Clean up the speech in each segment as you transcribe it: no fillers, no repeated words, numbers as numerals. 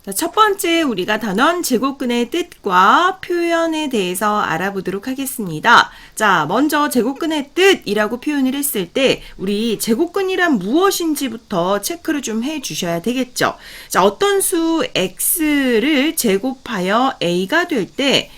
자, 첫 번째 우리가 단원 제곱근의 뜻과 표현에 대해서 알아보도록 하겠습니다. 자, 먼저 제곱근의 뜻이라고 표현을 했을 때 우리 제곱근이란 무엇인지부터 체크를 좀 해주셔야 되겠죠. 자, 어떤 수 x를 제곱하여 a가 될 때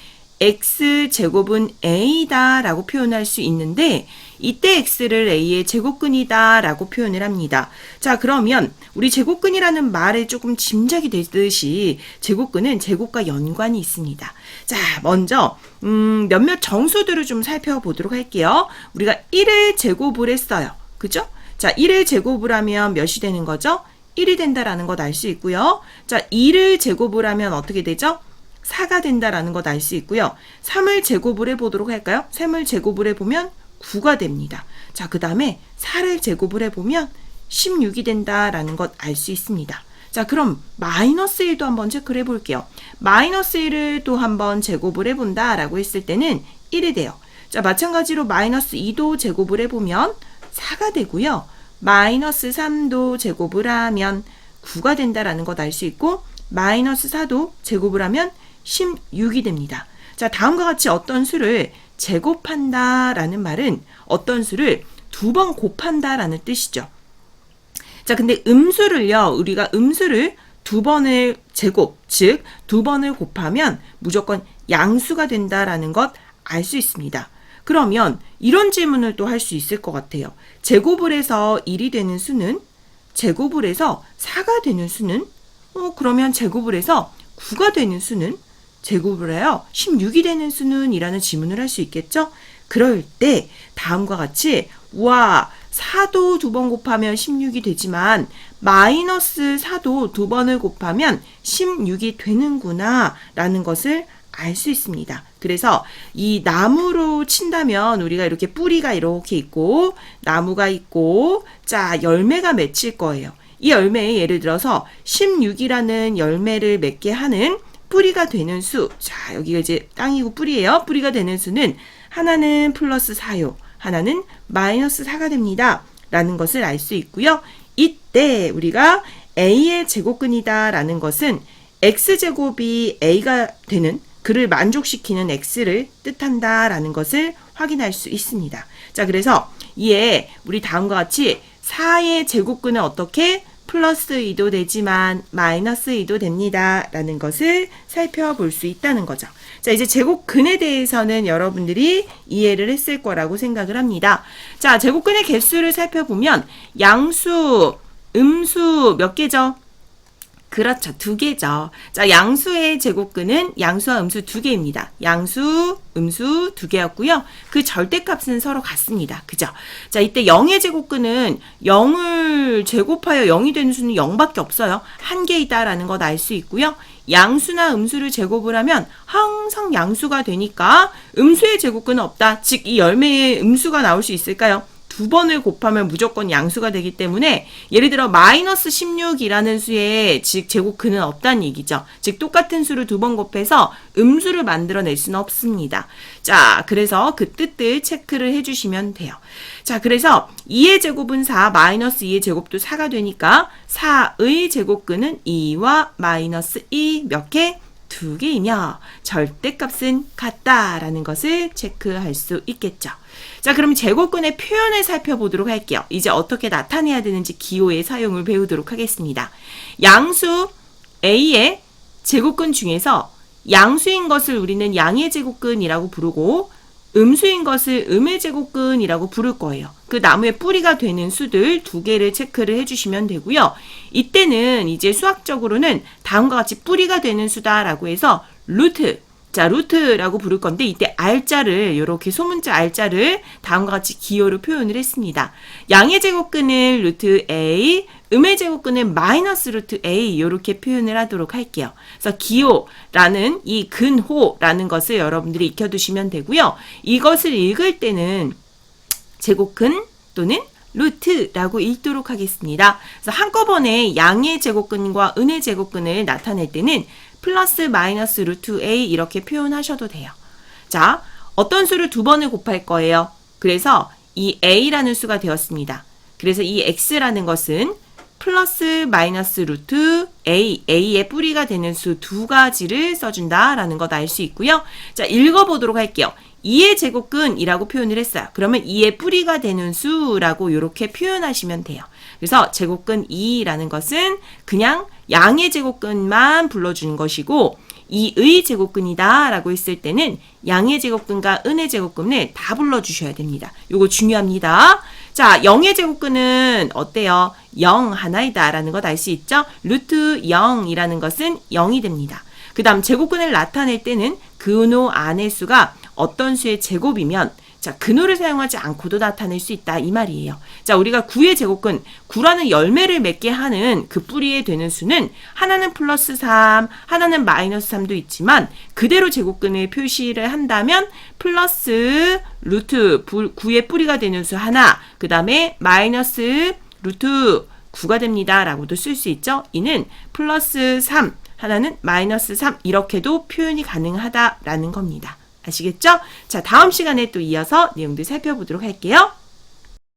x제곱은 a다 라고 표현할 수 있는데 이때 x를 a의 제곱근이다 라고 표현을 합니다. 자, 그러면 우리 제곱근이라는 말에 조금 짐작이 되듯이 제곱근은 제곱과 연관이 있습니다. 자, 먼저 몇몇 정수들을 좀 살펴보도록 할게요. 우리가 1을 제곱을 했어요. 그죠? 자, 1을 제곱을 하면 몇이 되는 거죠? 1이 된다라는 것 알 수 있고요. 자, 2를 제곱을 하면 어떻게 되죠? 4가 된다라는 것 알 수 있고요. 3을 제곱을 해보도록 할까요? 3을 제곱을 해보면 9가 됩니다. 자, 그 다음에 4를 제곱을 해보면 16이 된다라는 것 알 수 있습니다. 자, 그럼 마이너스 1도 한번 체크를 해볼게요. 마이너스 1을 또 한번 제곱을 해본다라고 했을 때는 1이 돼요. 자, 마찬가지로 마이너스 2도 제곱을 해보면 4가 되고요. 마이너스 3도 제곱을 하면 9가 된다라는 것 알 수 있고 마이너스 4도 제곱을 하면 16이 됩니다. 자, 다음과 같이 어떤 수를 제곱한다라는 말은 어떤 수를 두 번 곱한다라는 뜻이죠. 자, 근데 음수를요, 우리가 음수를 두 번을 제곱, 즉 두 번을 곱하면 무조건 양수가 된다라는 것 알 수 있습니다. 그러면 이런 질문을 또 할 수 있을 것 같아요. 제곱을 해서 1이 되는 수는, 제곱을 해서 4가 되는 수는, 그러면 제곱을 해서 9가 되는 수는, 제곱을 해요 16이 되는 수는 이라는 질문을 할 수 있겠죠? 그럴 때 다음과 같이 와 4도 두 번 곱하면 16이 되지만 마이너스 4도 두 번을 곱하면 16이 되는구나 라는 것을 알 수 있습니다. 그래서 이 나무로 친다면 우리가 이렇게 뿌리가 이렇게 있고 나무가 있고 자 열매가 맺힐 거예요. 이 열매에 예를 들어서 16이라는 열매를 맺게 하는 뿌리가 되는 수, 자 여기가 이제 땅이고 뿌리예요. 뿌리가 되는 수는 하나는 플러스 4요. 하나는 마이너스 4가 됩니다. 라는 것을 알 수 있고요. 이때 우리가 a의 제곱근이다 라는 것은 x제곱이 a가 되는 그를 만족시키는 x를 뜻한다 라는 것을 확인할 수 있습니다. 자, 그래서 이에 우리 다음과 같이 4의 제곱근은 어떻게 플러스 2도 되지만 마이너스 2도 됩니다. 라는 것을 살펴볼 수 있다는 거죠. 자, 이제 제곱근에 대해서는 여러분들이 이해를 했을 거라고 생각을 합니다. 자, 제곱근의 개수를 살펴보면 양수, 음수 몇 개죠? 그렇죠. 2개죠. 자, 양수의 제곱근은 양수와 음수 2개입니다. 양수, 음수 2개였고요. 그 절대값은 서로 같습니다. 그죠? 자, 이때 0의 제곱근은 0을 제곱하여 0이 되는 수는 0밖에 없어요. 1개이다라는 것 알 수 있고요. 양수나 음수를 제곱을 하면 항상 양수가 되니까 음수의 제곱근은 없다. 즉, 이 열매에 음수가 나올 수 있을까요? 두 번을 곱하면 무조건 양수가 되기 때문에 예를 들어 마이너스 16이라는 수의 즉 제곱근은 없다는 얘기죠. 즉 똑같은 수를 두 번 곱해서 음수를 만들어낼 수는 없습니다. 자, 그래서 그 뜻들 체크를 해주시면 돼요. 자, 그래서 2의 제곱은 4, 마이너스 2의 제곱도 4가 되니까 4의 제곱근은 2와 마이너스 2 몇 개? 2개이며 절대값은 같다라는 것을 체크할 수 있겠죠. 자, 그럼 제곱근의 표현을 살펴보도록 할게요. 이제 어떻게 나타내야 되는지 기호의 사용을 배우도록 하겠습니다. 양수 A의 제곱근 중에서 양수인 것을 우리는 양의 제곱근이라고 부르고 음수인 것을 음의 제곱근이라고 부를 거예요. 그 나무의 뿌리가 되는 수들 2개를 체크를 해주시면 되고요. 이때는 이제 수학적으로는 다음과 같이 뿌리가 되는 수다라고 해서 루트, 자 루트라고 부를 건데 이때 R자를 이렇게 소문자 R자를 다음과 같이 기호로 표현을 했습니다. 양의 제곱근을 루트 A, 음의 제곱근은 마이너스 루트 A 이렇게 표현을 하도록 할게요. 그래서 기호라는 이 근호라는 것을 여러분들이 익혀두시면 되고요. 이것을 읽을 때는 제곱근 또는 루트라고 읽도록 하겠습니다. 그래서 한꺼번에 양의 제곱근과 은의 제곱근을 나타낼 때는 플러스 마이너스 루트 A 이렇게 표현하셔도 돼요. 자, 어떤 수를 두 번을 곱할 거예요. 그래서 이 A라는 수가 되었습니다. 그래서 이 X라는 것은 플러스 마이너스 루트 a의 뿌리가 되는 수 두 가지를 써준다라는 것 알 수 있고요. 자, 읽어보도록 할게요. 2의 제곱근이라고 표현을 했어요. 그러면 2의 뿌리가 되는 수라고 이렇게 표현하시면 돼요. 그래서 제곱근 2라는 것은 그냥 양의 제곱근만 불러주는 것이고 2의 제곱근이다 라고 했을 때는 양의 제곱근과 은의 제곱근을 다 불러주셔야 됩니다. 요거 중요합니다. 자, 0의 제곱근은 어때요? 0 하나이다 라는 것 알 수 있죠? 루트 0이라는 것은 0이 됩니다. 그 다음 제곱근을 나타낼 때는 근호 안의 수가 어떤 수의 제곱이면 자, 근호를 사용하지 않고도 나타낼 수 있다 이 말이에요. 자, 우리가 9의 제곱근, 9라는 열매를 맺게 하는 그 뿌리에 되는 수는 하나는 플러스 3, 하나는 마이너스 3도 있지만 그대로 제곱근을 표시를 한다면 플러스 루트 9의 뿌리가 되는 수 하나, 그 다음에 마이너스 루트 9가 됩니다 라고도 쓸 수 있죠. 이는 플러스 3, 하나는 마이너스 3 이렇게도 표현이 가능하다라는 겁니다. 아시겠죠? 자, 다음 시간에 또 이어서 내용들 살펴보도록 할게요.